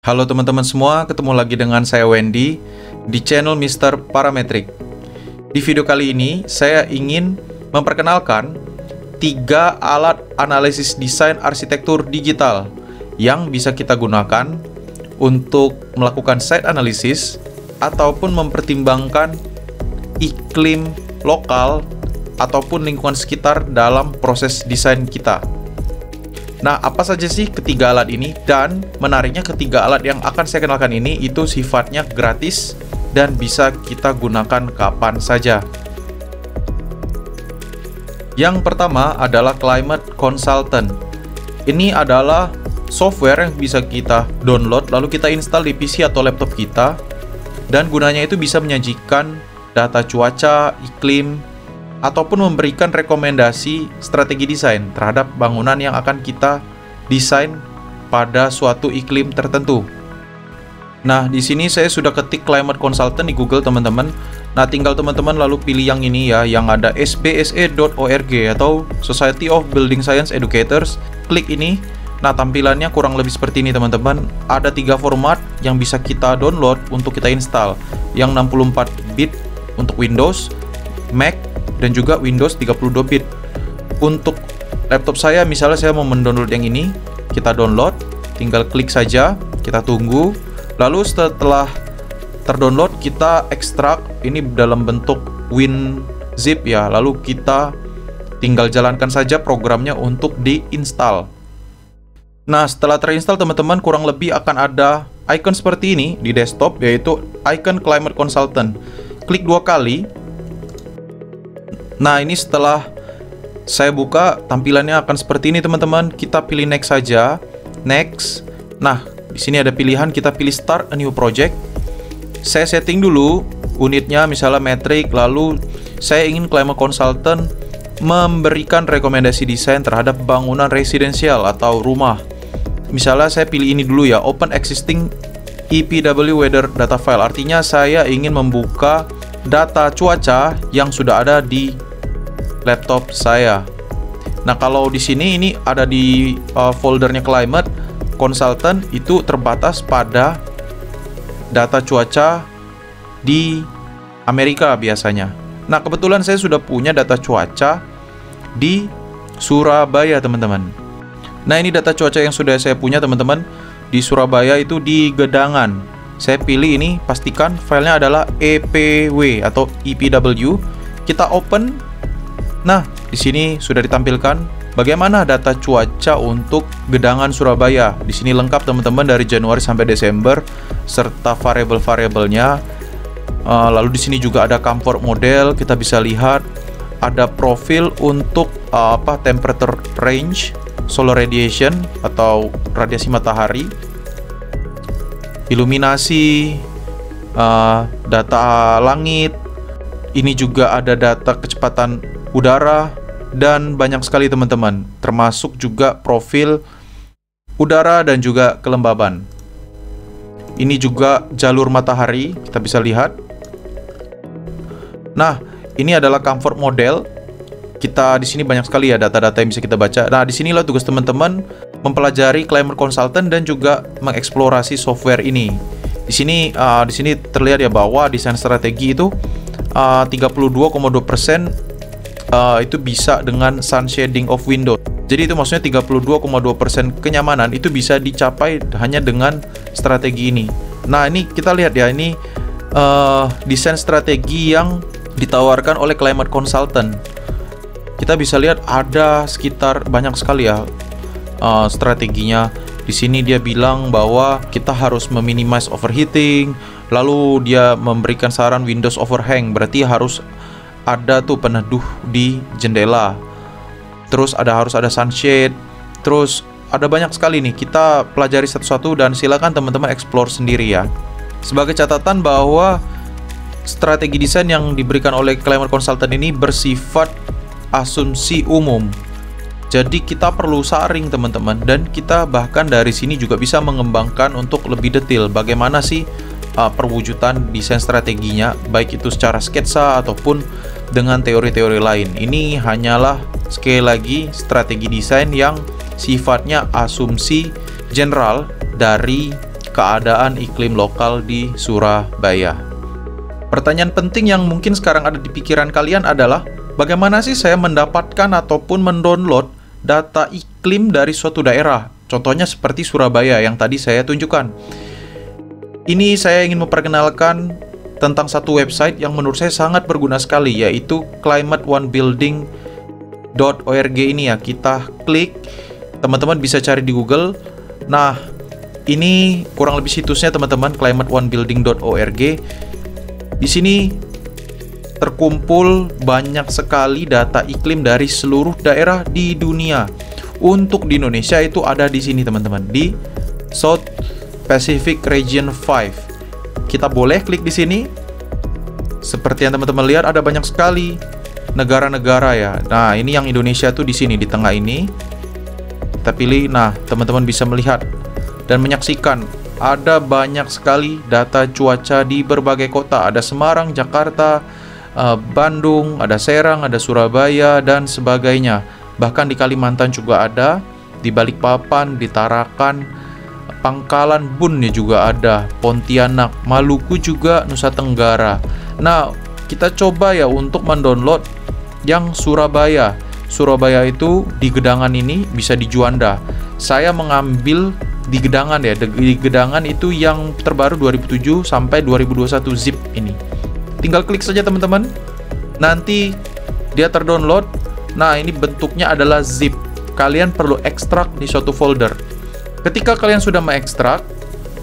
Halo teman-teman semua, ketemu lagi dengan saya Wendy di channel Mr. Parametric. Di video kali ini, saya ingin memperkenalkan 3 alat analisis desain arsitektur digital yang bisa kita gunakan untuk melakukan site analysis ataupun mempertimbangkan iklim lokal ataupun lingkungan sekitar dalam proses desain kita. Nah, apa saja sih ketiga alat ini? Dan menariknya ketiga alat yang akan saya kenalkan ini itu sifatnya gratis dan bisa kita gunakan kapan saja. Yang pertama adalah Climate Consultant. Ini adalah software yang bisa kita download lalu kita install di PC atau laptop kita. Dan gunanya itu bisa menyajikan data cuaca, iklim, ataupun memberikan rekomendasi strategi desain terhadap bangunan yang akan kita desain pada suatu iklim tertentu. Nah, di sini saya sudah ketik Climate Consultant di Google, teman-teman. Nah, tinggal teman-teman lalu pilih yang ini ya, yang ada sbse.org atau Society of Building Science Educators. Klik ini. Nah, tampilannya kurang lebih seperti ini, teman-teman. Ada 3 format yang bisa kita download untuk kita install. Yang 64 bit untuk Windows, Mac, dan juga Windows 32 bit. Untuk laptop saya, misalnya saya mau mendownload yang ini, kita download, tinggal klik saja, kita tunggu. Lalu setelah terdownload, kita ekstrak ini dalam bentuk WinZip ya. Lalu kita tinggal jalankan saja programnya untuk diinstal. Nah, setelah terinstall, teman-teman, kurang lebih akan ada icon seperti ini di desktop, yaitu icon Climate Consultant. Klik 2 kali. Nah, ini setelah saya buka, tampilannya akan seperti ini, teman-teman. Kita pilih next saja. Next. Nah, di sini ada pilihan, kita pilih start a new project. Saya setting dulu unitnya, misalnya metrik, lalu saya ingin Climate Consultant memberikan rekomendasi desain terhadap bangunan residensial atau rumah. Misalnya saya pilih ini dulu ya, open existing EPW weather data file. Artinya saya ingin membuka data cuaca yang sudah ada di laptop saya. Nah, kalau di sini ini ada di foldernya Climate Consultant, itu terbatas pada data cuaca di Amerika biasanya. Nah, kebetulan saya sudah punya data cuaca di Surabaya, teman-teman. Nah, ini data cuaca yang sudah saya punya, teman-teman, di Surabaya itu di Gedangan. Saya pilih ini, pastikan filenya adalah EPW atau EPW. Kita open. Nah, di sini sudah ditampilkan bagaimana data cuaca untuk Gedangan Surabaya. Di sini lengkap, teman-teman, dari Januari sampai Desember serta variabel-variabelnya. Lalu di sini juga ada comfort model, kita bisa lihat ada profil untuk temperature range, solar radiation atau radiasi matahari, iluminasi, data langit. Ini juga ada data kecepatan udara dan banyak sekali, teman-teman, termasuk juga profil udara dan juga kelembaban. Ini juga jalur matahari, kita bisa lihat. Nah, ini adalah comfort model. Kita di sini banyak sekali ya data-data yang bisa kita baca. Nah, di sinilah tugas teman-teman mempelajari Climate Consultant dan juga mengeksplorasi software ini. Di sini terlihat ya bahwa desain strategi itu 32,2% itu bisa dengan sun shading of window. Jadi itu maksudnya 32,2% kenyamanan itu bisa dicapai hanya dengan strategi ini. Nah, ini kita lihat ya, ini desain strategi yang ditawarkan oleh Climate Consultant. Kita bisa lihat ada sekitar banyak sekali ya strateginya. Di sini dia bilang bahwa kita harus meminimize overheating, lalu dia memberikan saran Windows overhang, berarti harus ada tuh peneduh di jendela. Terus harus ada sunshade. Terus ada banyak sekali nih, kita pelajari satu-satu dan silakan teman-teman explore sendiri ya. Sebagai catatan bahwa strategi desain yang diberikan oleh Climate Consultant ini bersifat asumsi umum. Jadi kita perlu saring, teman-teman, dan kita bahkan dari sini juga bisa mengembangkan untuk lebih detail bagaimana sih perwujudan desain strateginya, baik itu secara sketsa ataupun dengan teori-teori lain. Ini hanyalah sekali lagi strategi desain yang sifatnya asumsi general dari keadaan iklim lokal di Surabaya. Pertanyaan penting yang mungkin sekarang ada di pikiran kalian adalah, bagaimana sih saya mendapatkan ataupun mendownload data iklim dari suatu daerah? Contohnya seperti Surabaya yang tadi saya tunjukkan. Ini saya ingin memperkenalkan tentang satu website yang menurut saya sangat berguna sekali, yaitu climateonebuilding.org ini ya. Kita klik, teman-teman bisa cari di Google. Nah, ini kurang lebih situsnya teman-teman, climateonebuilding.org. Di sini terkumpul banyak sekali data iklim dari seluruh daerah di dunia. Untuk di Indonesia itu ada di sini teman-teman, di South Pacific Region 5. Kita boleh klik di sini. Seperti yang teman-teman lihat, ada banyak sekali negara-negara ya. Nah, ini yang Indonesia tuh di sini di tengah ini. Kita pilih. Nah, teman-teman bisa melihat dan menyaksikan ada banyak sekali data cuaca di berbagai kota. Ada Semarang, Jakarta, Bandung, ada Serang, ada Surabaya dan sebagainya. Bahkan di Kalimantan juga ada, di Balikpapan, di Tarakan, Pangkalan Bun juga ada, Pontianak, Maluku juga, Nusa Tenggara. Nah, kita coba ya untuk mendownload yang Surabaya. Surabaya itu di Gedangan ini bisa di Juanda. Saya mengambil di Gedangan ya, di Gedangan itu yang terbaru 2007 sampai 2021 zip ini. Tinggal klik saja teman-teman. Nanti dia terdownload. Nah, ini bentuknya adalah zip. Kalian perlu ekstrak di suatu folder. Ketika kalian sudah mengekstrak,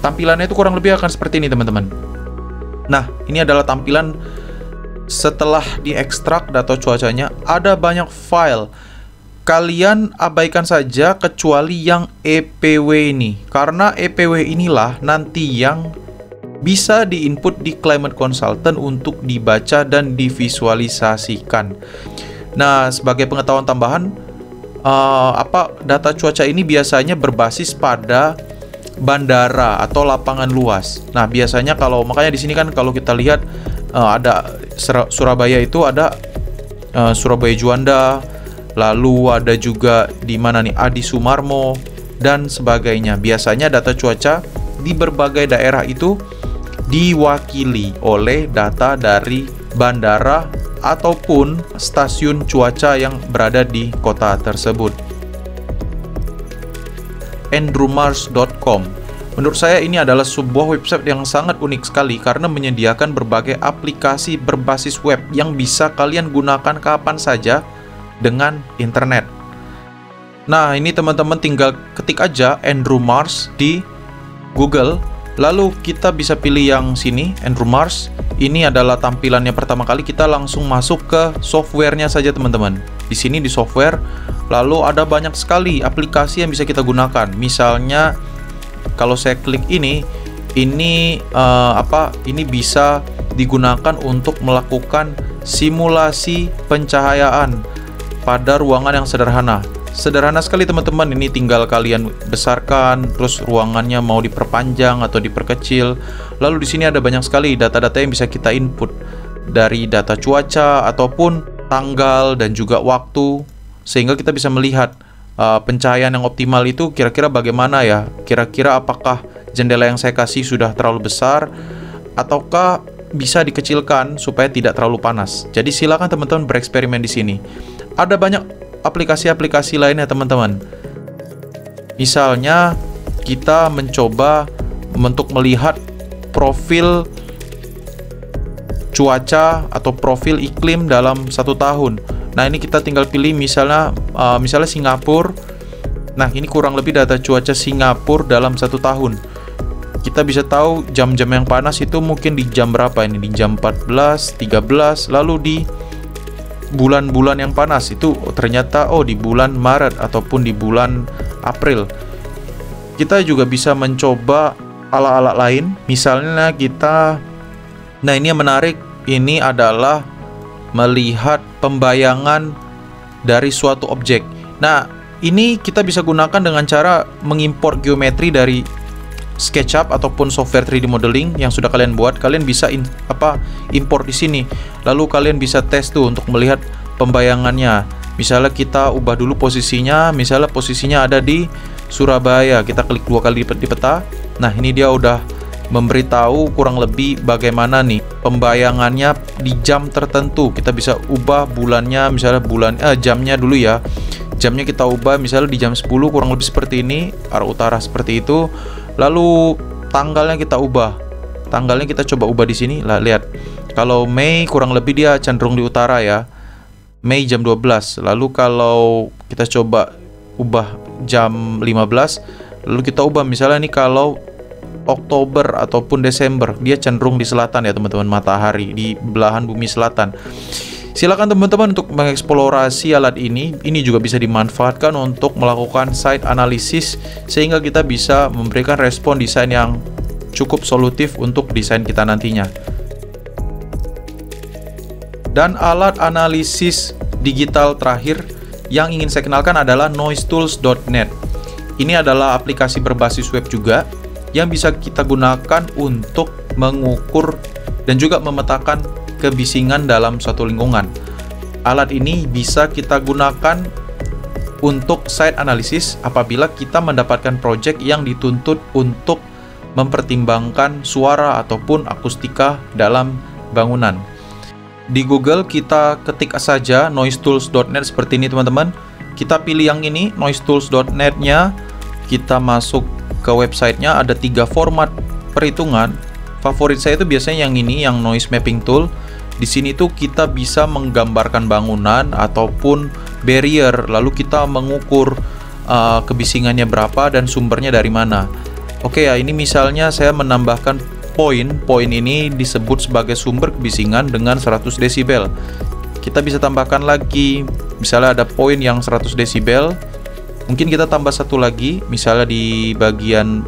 tampilannya itu kurang lebih akan seperti ini, teman-teman. Nah, ini adalah tampilan setelah diekstrak data cuacanya. Ada banyak file. Kalian abaikan saja kecuali yang EPW ini. Karena EPW inilah nanti yang bisa diinput di Climate Consultant untuk dibaca dan divisualisasikan. Nah, sebagai pengetahuan tambahan, data cuaca ini biasanya berbasis pada bandara atau lapangan luas. Nah, biasanya makanya di sini kan kalau kita lihat ada Surabaya itu ada Surabaya Juanda, lalu ada juga di mana nih Adi Sumarmo dan sebagainya. Biasanya data cuaca di berbagai daerah itu diwakili oleh data dari bandara ataupun stasiun cuaca yang berada di kota tersebut. andrewmars.com. Menurut saya ini adalah sebuah website yang sangat unik sekali karena menyediakan berbagai aplikasi berbasis web yang bisa kalian gunakan kapan saja dengan internet. Nah, ini teman-teman tinggal ketik aja Andrew Mars di Google. Lalu kita bisa pilih yang sini, Andrew Mars. Ini adalah tampilannya pertama kali. Kita langsung masuk ke softwarenya saja teman-teman. Di sini di software, lalu ada banyak sekali aplikasi yang bisa kita gunakan. Misalnya, kalau saya klik ini bisa digunakan untuk melakukan simulasi pencahayaan pada ruangan yang sederhana. Sederhana sekali teman-teman, ini tinggal kalian besarkan, terus ruangannya mau diperpanjang atau diperkecil. Lalu di sini ada banyak sekali data-data yang bisa kita input dari data cuaca ataupun tanggal dan juga waktu, sehingga kita bisa melihat pencahayaan yang optimal itu kira-kira bagaimana ya. Kira-kira apakah jendela yang saya kasih sudah terlalu besar ataukah bisa dikecilkan supaya tidak terlalu panas. Jadi silakan teman-teman bereksperimen di sini. Ada banyak aplikasi-aplikasi lainnya teman-teman. Misalnya kita mencoba untuk melihat profil cuaca atau profil iklim dalam 1 tahun. Nah, ini kita tinggal pilih misalnya Singapura. Nah, ini kurang lebih data cuaca Singapura dalam 1 tahun. Kita bisa tahu jam-jam yang panas itu mungkin di jam berapa ini, di jam 14, 13, lalu di bulan-bulan yang panas itu ternyata di bulan Maret ataupun di bulan April. Kita juga bisa mencoba alat-alat lain. Misalnya nah ini yang menarik, ini adalah melihat pembayangan dari suatu objek. Nah, ini kita bisa gunakan dengan cara mengimpor geometri dari SketchUp ataupun software 3D modeling yang sudah kalian buat. Kalian bisa import di sini. Lalu kalian bisa tes tuh untuk melihat pembayangannya. Misalnya kita ubah dulu posisinya, misalnya posisinya ada di Surabaya, kita klik 2 kali di peta. Nah, ini dia udah memberitahu kurang lebih bagaimana nih pembayangannya di jam tertentu. Kita bisa ubah bulannya, misalnya jamnya dulu ya. Jamnya kita ubah misalnya di jam 10 kurang lebih seperti ini, arah utara seperti itu. Lalu tanggalnya kita ubah. Tanggalnya kita coba ubah di sini. Lah, lihat. Kalau Mei kurang lebih dia cenderung di utara ya. Mei jam 12. Lalu kalau kita coba ubah jam 15, lalu kita ubah misalnya nih kalau Oktober ataupun Desember, dia cenderung di selatan ya teman-teman, matahari di belahan bumi selatan. Silakan teman-teman untuk mengeksplorasi alat ini. Ini juga bisa dimanfaatkan untuk melakukan site analysis sehingga kita bisa memberikan respon desain yang cukup solutif untuk desain kita nantinya. Dan alat analisis digital terakhir yang ingin saya kenalkan adalah noisetools.net. Ini adalah aplikasi berbasis web juga yang bisa kita gunakan untuk mengukur dan juga memetakan kebisingan dalam suatu lingkungan. Alat ini bisa kita gunakan untuk site analysis apabila kita mendapatkan project yang dituntut untuk mempertimbangkan suara ataupun akustika dalam bangunan. Di Google kita ketik saja noisetools.net seperti ini teman-teman. Kita pilih yang ini, noisetools.net-nya. Kita masuk ke websitenya, ada 3 format perhitungan. Favorit saya itu biasanya yang ini, yang noise mapping tool. Di sini tuh kita bisa menggambarkan bangunan ataupun barrier, lalu kita mengukur kebisingannya berapa dan sumbernya dari mana. Oke ya, ini misalnya saya menambahkan poin ini disebut sebagai sumber kebisingan dengan 100 desibel. Kita bisa tambahkan lagi, misalnya ada poin yang 100 desibel. Mungkin kita tambah satu lagi, misalnya di bagian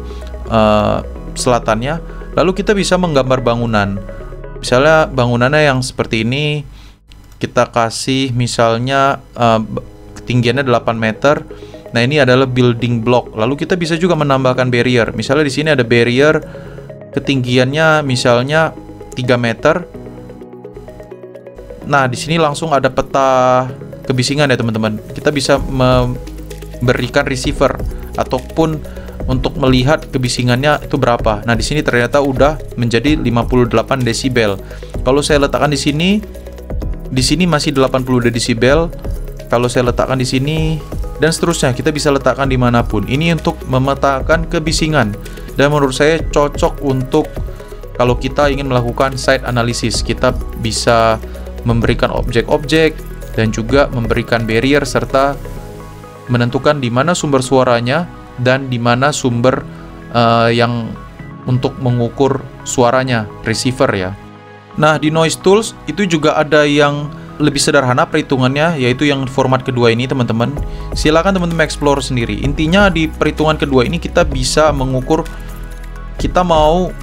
selatannya. Lalu kita bisa menggambar bangunan. Misalnya bangunannya yang seperti ini, kita kasih misalnya ketinggiannya 8 meter. Nah, ini adalah building block. Lalu kita bisa juga menambahkan barrier. Misalnya di sini ada barrier ketinggiannya misalnya 3 meter. Nah, di sini langsung ada peta kebisingan ya teman-teman. Kita bisa memberikan receiver ataupun untuk melihat kebisingannya itu berapa. Nah, di sini ternyata udah menjadi 58 desibel. Kalau saya letakkan di sini masih 80 desibel. Kalau saya letakkan di sini dan seterusnya, kita bisa letakkan dimanapun. Ini untuk memetakan kebisingan. Dan menurut saya cocok untuk kalau kita ingin melakukan site analysis. Kita bisa memberikan objek-objek dan juga memberikan barrier serta menentukan di mana sumber suaranya dan di mana sumber yang untuk mengukur suaranya, receiver ya. Nah, di Noise Tools itu juga ada yang lebih sederhana perhitungannya, yaitu yang format kedua ini teman-teman. Silakan teman-teman explore sendiri. Intinya di perhitungan kedua ini kita bisa mengukur kita mau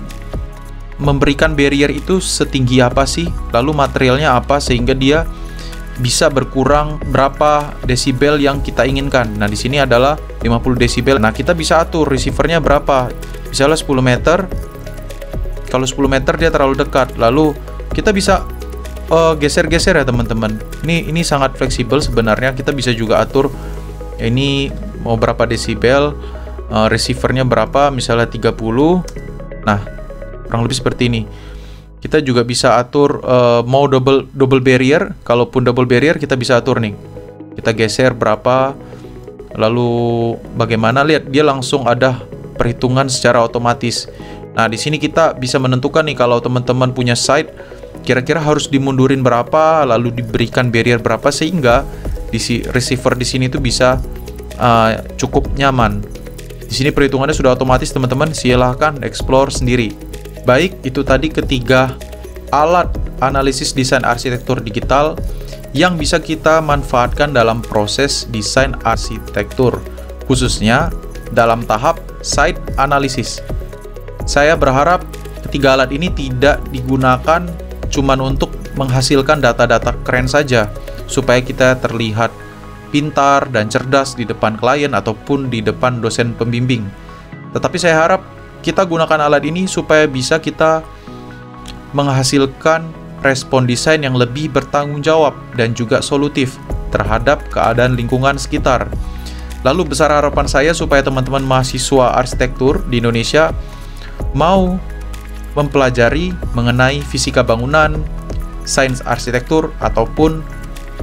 memberikan barrier itu setinggi apa sih, lalu materialnya apa sehingga dia bisa berkurang berapa desibel yang kita inginkan. Nah, di sini adalah 50 desibel. Nah, kita bisa atur receivernya berapa. Misalnya 10 meter. Kalau 10 meter dia terlalu dekat. Lalu kita bisa geser-geser ya teman-teman. Ini sangat fleksibel sebenarnya. Kita bisa juga atur ini mau berapa desibel, receivernya berapa, misalnya 30. Nah, kurang lebih seperti ini. Kita juga bisa atur mau double barrier. Kalaupun double barrier kita bisa atur nih. Kita geser berapa. Lalu bagaimana, lihat dia langsung ada perhitungan secara otomatis. Nah, di sini kita bisa menentukan nih kalau teman-teman punya site kira-kira harus dimundurin berapa, lalu diberikan barrier berapa sehingga receiver di sini tuh bisa cukup nyaman. Di sini perhitungannya sudah otomatis teman-teman. Silahkan explore sendiri. Baik, itu tadi ketiga alat analisis desain arsitektur digital yang bisa kita manfaatkan dalam proses desain arsitektur, khususnya dalam tahap site analysis. Saya berharap ketiga alat ini tidak digunakan cuman untuk menghasilkan data-data keren saja, supaya kita terlihat pintar dan cerdas di depan klien ataupun di depan dosen pembimbing. Tetapi saya harap kita gunakan alat ini supaya bisa kita menghasilkan respon desain yang lebih bertanggung jawab dan juga solutif terhadap keadaan lingkungan sekitar. Lalu besar harapan saya supaya teman-teman mahasiswa arsitektur di Indonesia mau mempelajari mengenai fisika bangunan, sains arsitektur, ataupun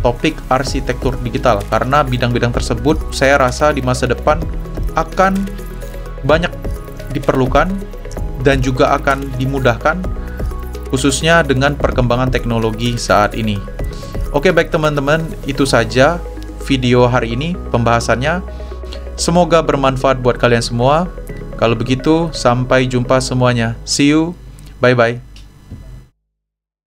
topik arsitektur digital, karena bidang-bidang tersebut saya rasa di masa depan akan banyak diperlukan dan juga akan dimudahkan, khususnya dengan perkembangan teknologi saat ini. Oke, baik teman-teman, itu saja video hari ini pembahasannya. Semoga bermanfaat buat kalian semua. Kalau begitu, sampai jumpa semuanya. See you. Bye-bye.